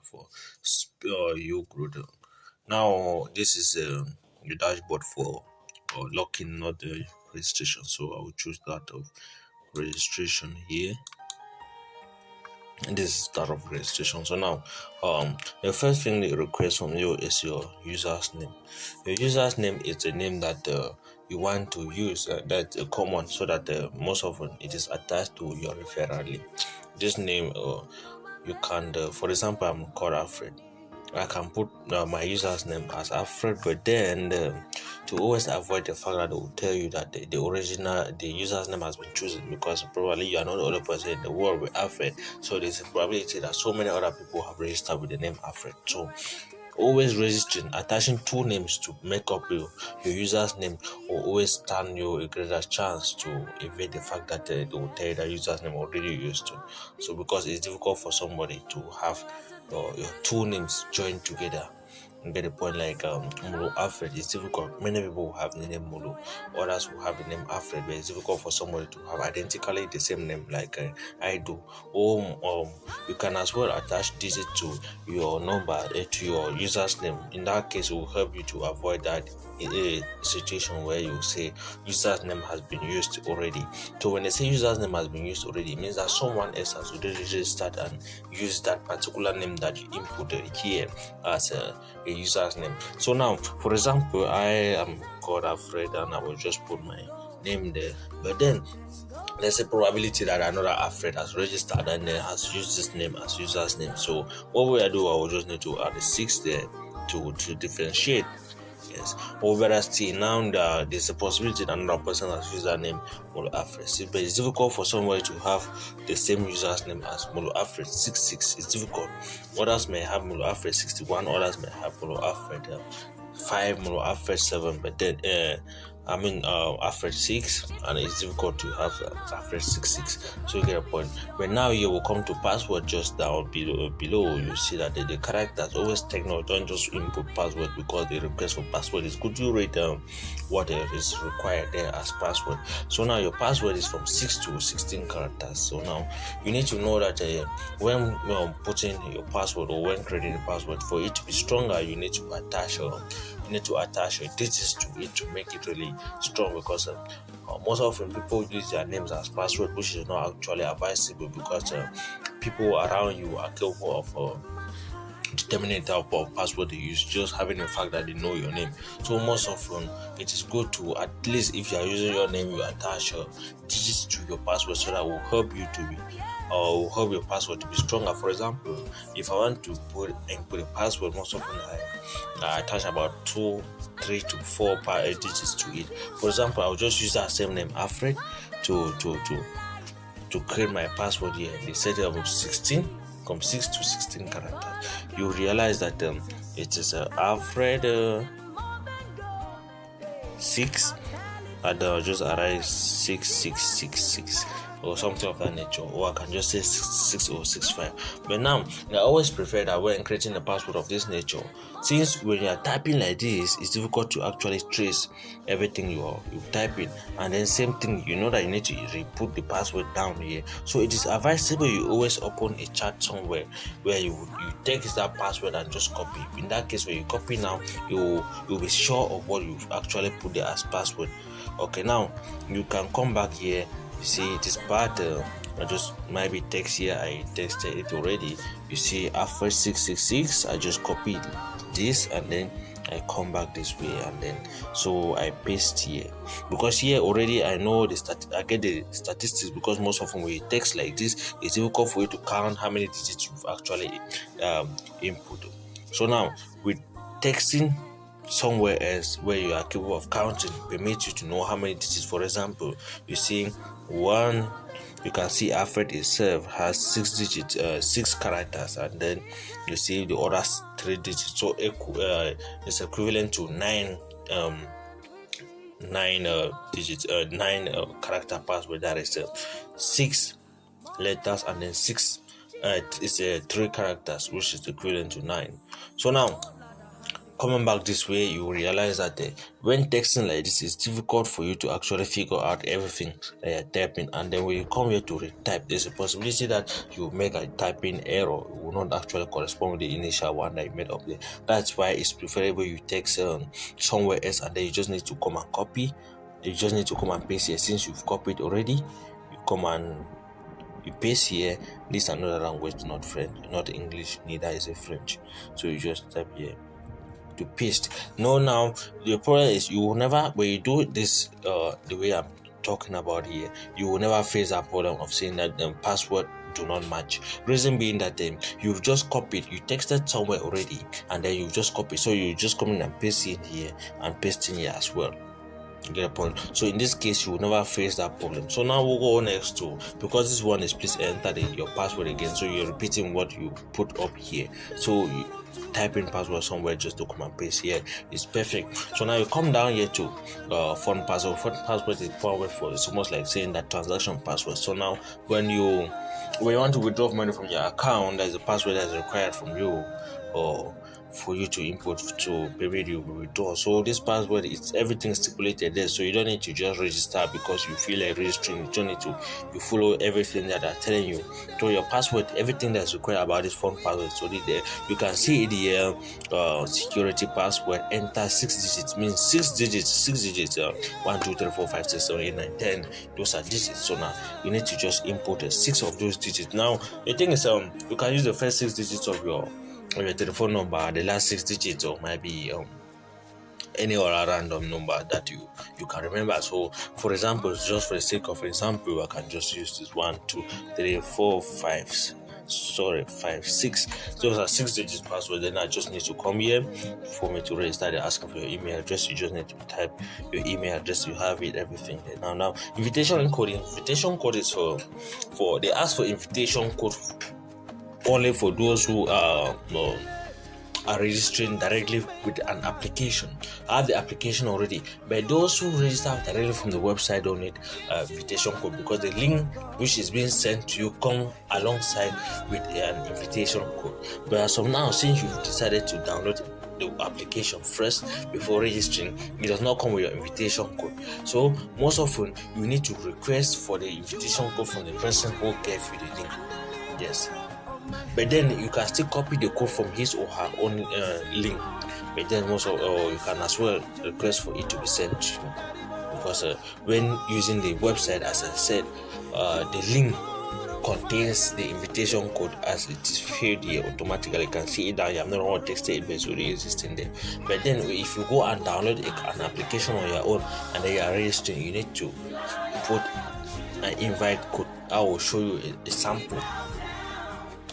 for Ugrowth. Now this is the dashboard for locking, not the registration. So I will choose that of registration here. And this is that of registration. So now, the first thing they request from you is your user's name. Your user's name is the name that you want to use. That's common, so that most often it is attached to your referral link. This name, you can, for example, I'm called Alfred. I can put my user's name as Alfred, but then to always avoid the fact that they will tell you that the user's name has been chosen, because probably you are not the only person in the world with Alfred. So there's a probability that so many other people have registered with the name Alfred. So always registering, attaching two names to make up your user's name will always stand you a greater chance to evade the fact that they will tell you that user's name already used to. So because it's difficult for somebody to have your two names joined together. You get the point, like Mulu Alfred. It's difficult. Many people have the name Mulu, others will have the name Alfred, but it's difficult for somebody to have identically the same name like I do. Or you can as well attach digit to your number, to your user's name. In that case, it will help you to avoid that situation where you say user's name has been used already. So when they say user's name has been used already, it means that someone else has already registered and used that particular name that you inputted here as a user's name. So now, for example, I am called Alfred and I will just put my name there. But then there's a probability that another Alfred has registered and has used this name as user's name. So what we do, I will just need to add a 6 there to differentiate. Yes. Over still now there's a possibility that another person has used that name Molo Alfred. But it's difficult for somebody to have the same user's name as Molo Alfred 66. It's difficult. Others may have Molo Alfred 61, others may have Molo Alfred 5, Molo Alfred 7, but then Alfred 6, and it's difficult to have Alfred 66. So you get a point. But now you will come to password. Just down below you see that the characters always take note. Don't just input password because the request for password is good. You read what is required there as password. So now your password is from 6 to 16 characters. So now you need to know that when putting your password or when creating a password, for it to be stronger, you need to attach your digits to it to make it really strong, because most often people use their names as password, which is not actually advisable, because people around you are capable of determining the type of password they use, just having the fact that they know your name. So most often it is good to, at least if you are using your name, you attach digits to your password, so that will help you to be will help your password to be stronger. For example, if I want to put a password, most often I attach about 2, 3 to 4 digits to it. For example, I'll just use that same name Alfred to create my password here. They set it up to 16, from 6 to 16 characters. You realize that it is Alfred 6, and just arise 6666 or something of that nature, or I can just say 66 or 65. But now I always prefer that when creating a password of this nature, since when you are typing like this, it's difficult to actually trace everything you type in, and then same thing, you know that you need to put the password down here. So it is advisable you always open a chat somewhere where you take that password and just copy. In that case, when you copy now, you'll be sure of what you've actually put there as password. Okay, now you can come back here. You see this part, I just maybe text here, I texted it already. You see Alfred 666, I just copied this and then I come back this way, and then so I paste here, because here already I know I get the statistics, because most often when you text like this, it's difficult for you to count how many digits you've actually input. So now with texting somewhere else where you are capable of counting, permits you to know how many digits. For example, you see one, you can see Alfred itself has 6 digits, 6 characters, and then you see the other 3 digits. So it's equivalent to 9 digits, 9 character password. That is 6 letters, and then 6 it's 3 characters, which is equivalent to 9. So now coming back this way, you realize that when texting like this, it's difficult for you to actually figure out everything that you're typing. And then when you come here to retype, there's a possibility that you make a typing error. It will not actually correspond with the initial one that you made up there. That's why it's preferable you text somewhere else, and then you just need to come and copy. You just need to come and paste here. Since you've copied already, you come and you paste here. This is another language, not French, not English, neither is it French. So you just type here to paste. No, now the problem is you will never, when you do this the way I'm talking about here, you will never face that problem of saying that the password do not match. Reason being that you've just copied, you texted somewhere already, and then you just copy. So you just come in and paste in here and paste in here as well. You get a point. So in this case, you will never face that problem. So now we'll go next to, because this one is please enter your password again. So you're repeating what you put up here. So you type in password somewhere just to come and paste here. It's perfect. So now you come down here to fund password. Fund password is powered for, it's almost like saying that transaction password. So now when you want to withdraw money from your account, there's a password that is required from you, or for you to input to permit you withdraw. So this password, it's everything stipulated there, so you don't need to just register because you feel like registering. You don't need to, you follow everything that they're telling you. So your password, everything that's required about this phone password, so there you can see the security password, enter 6 digits, means 6 digits 1 2 3 4 5 6 7 8 9 10. Those are digits. So now you need to just input 6 of those digits. Now the thing is you can use the first 6 digits of your telephone number, the last 6 digits, or maybe any other random number that you can remember. So for example, just for the sake of example, I can just use this 1 2 3 4 5 5 6. Those are 6 digits password. Then I just need to come here for me to register. They're asking for your email address. You just need to type your email address. You have it, everything there. Now invitation code is for they ask for invitation code only for those who are registering directly with an application. I have the application already, but those who register directly from the website don't need invitation code, because the link which is being sent to you come alongside with an invitation code. But as of now, since you've decided to download the application first before registering, it does not come with your invitation code. So most often you need to request for the invitation code from the person who gave you the link. Yes. But then you can still copy the code from his or her own link. But then also you can as well request for it to be sent to you, because when using the website, as I said, the link contains the invitation code as it is filled here automatically. You can see it down here. I'm not going to text it, but it's already existing there. But then if you go and download an application on your own and then you are registering, you need to put an invite code. I will show you a sample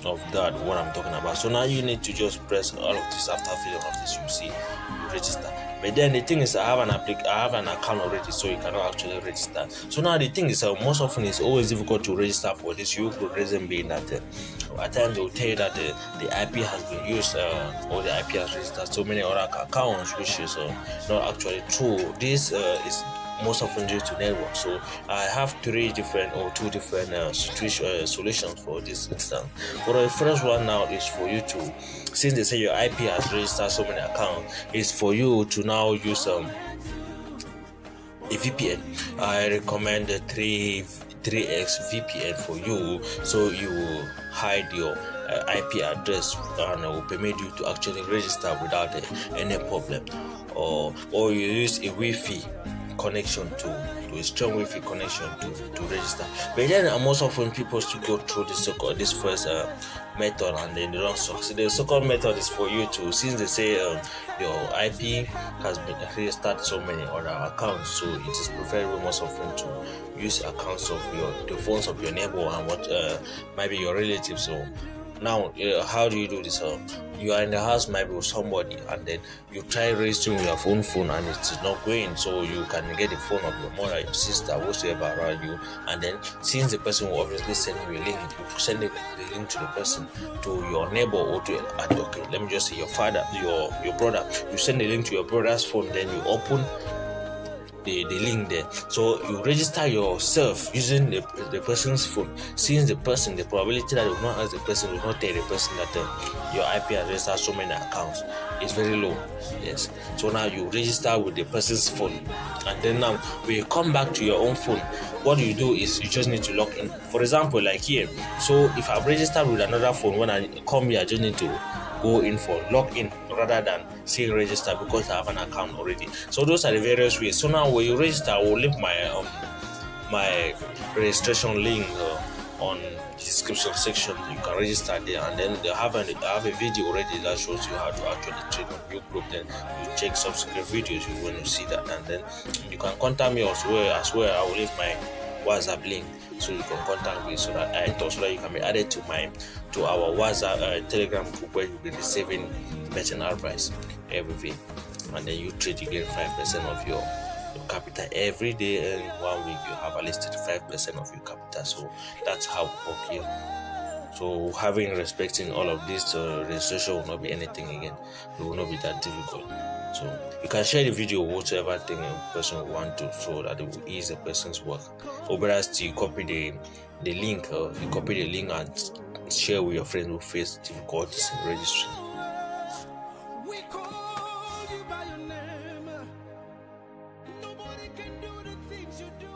of that, what I'm talking about. So now you need to just press all of this. After filling all of this, you see you register. But then the thing is, I have an account already, so you cannot actually register. So now the thing is, most often it's always difficult to register for this Ugrowth, reason being that at times they will tell you that the IP has been used, or the IP has registered so many other accounts, which is not actually true. This is most often due to network. So I have 2 different solutions for this instance. For the first one now is for you to, since they say your IP has registered so many accounts, is for you to now use a VPN. I recommend the 3x VPN for you, so you will hide your IP address and it will permit you to actually register without any problem. Or you use a Wi-Fi connection to a strong Wi-Fi connection to register. But then most often people still go through this first method and then they don't succeed. The second method is for you to, since they say your IP has been registered so many other accounts, so it is preferable most often to use accounts of the phones of your neighbor and what might be your relatives. So now, how do you do this? You are in the house maybe with somebody, and then you try registering with your phone and it's not going. So you can get the phone of your mother, your sister, whoever around you, and then since the person will obviously send you a link, you send the link to the person, to your neighbor, or to okay, let me just say your father, your brother. You send the link to your brother's phone, then you open the link there. So you register yourself using the person's phone. Since the probability that you will not ask the person, will not tell the person that your IP has registered so many accounts is very low. Yes. So now you register with the person's phone, and then now when you come back to your own phone, what you do is you just need to log in. For example, like here. So if I've registered with another phone, when I come here, I just need to go in for log in rather than say register because I have an account already. So those are the various ways. So now when you register, I will leave my registration link on the description section. You can register there, and then they have a video already that shows you how to actually trade on Ugrowth. Then you check subsequent videos you want to see that, and then you can contact me as well. I will leave my WhatsApp link so you can contact me so that you can be added to our WhatsApp Telegram group where you'll be receiving betting advice every week, and then you trade, you get 5% of your capital every day, and 1 week you have at least 35% of your capital. So that's how we work here. So respecting all of this, registration will not be anything again. It will not be that difficult. So you can share the video whatever thing a person want to, so that it will ease the person's work. Or better still, you copy the link, and share with your friends who face difficulties in registering. We call you by your name. Nobody can do the things you do.